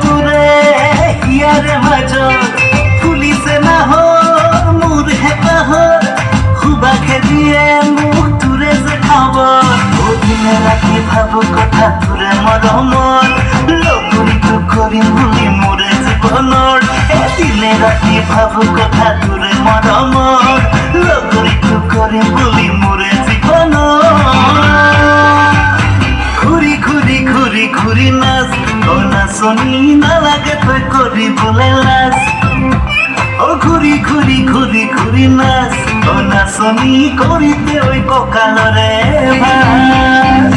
তুরে ইয়ারে মাজর পুলিশে না হর মুর হেতাহর হুবাকে দিয়ে মুখ তুরে যে খবর দিনে রাতি ভাবো কথা তুরে মরমর লগরি তো করি ভুলি মোরে জীবনর দিনে রাতি ভাবো কথা তুরে মরমর লগরি তো করি ভুলি মোরে জীবনর ঘুরি ঘুরি ঘুরি ঘুরি নাচ ও নাচনি নালাগে তই করি বলে লাজ ও ঘুরি ঘুরি ঘুরি ঘুরি নাচ ও নাচনি করিতে ওই ককালরে ভাজ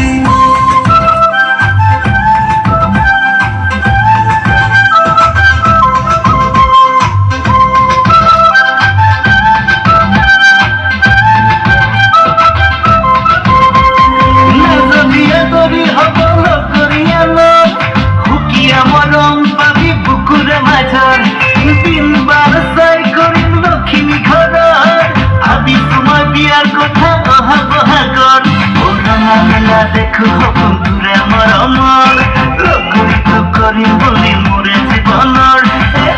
দেখো বন্ধুরে মরমর লগরি তো করি বলি মোরে জীবনর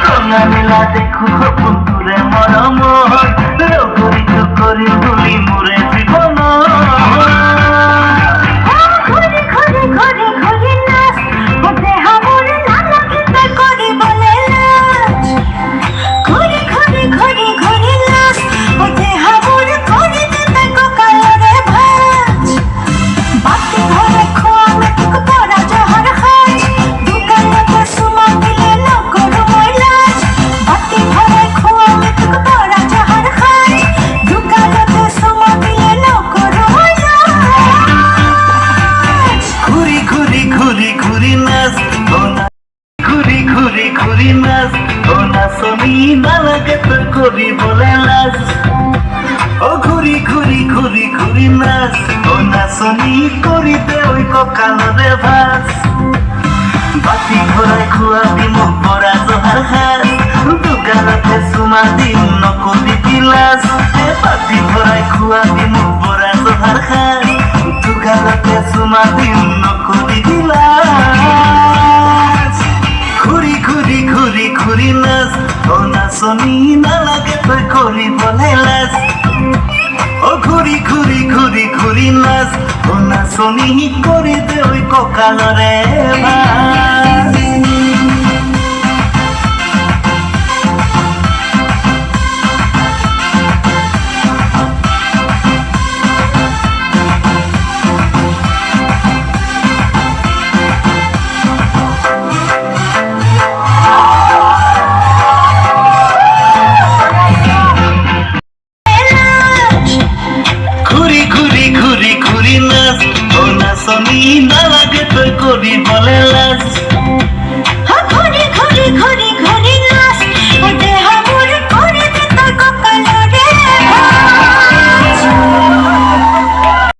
রঙা মেলা দেখো বন্ধুরে মরমর লগরি তো করি বলি মোরে জীবনর ঘুরি ঘুরি ঘুরি ঘুরি নাচ ওতে হামরে নানা কিতা করি বলে নাচ ঘুরি ঘুরি ঘুরি ঘুরি নাচ ওতে হামরে করি দিতে কোকালরে ভাজ বাতি ধরে খোয়া মেটুক পরা জহর খাই দোকানতে সুমা দিলে নকর ময়লাজ বাতি ধরে খোয়া মেটুক পরা জহর খাই দোকানতে সুমা দিলে নকর ময়লাজ ঘুরি ঘুরি ঘুরি ঘুরি নাচ ও না ঘুরি ঘুরি ঘুরি নাচ ও নাচনি নালাগে তোর করি বলে লাজ ও ঘুরি ঘুরি ঘুরি ঘুরি নাচ ও নাচনি করিতে ওই ককালরে ভাজ বাতি ঘোরায় খুয়াবি মুখ ভরা জোহার হাস দোকানতে সুমা দিন নকলি গিলাস বাতি ঘোরায় খুয়াবি মুখ ভরা জোহার হাস দোকানতে সুমা দিন নকলি গিলাস ঘুরি ঘুরি ঘুরি ঘুরি নাচ ও নাচনি নালাগে তই করি বলে লাজ ও ঘুরি ঘুরি ঘুরি ঘুরি নাচ ও নাচনি করিতে ওই ককালরে ভাজ ঘুরি ঘুরি ঘুরি ঘুরি নাচ ও নাচনি নালাগে তোর করি বলে লাজ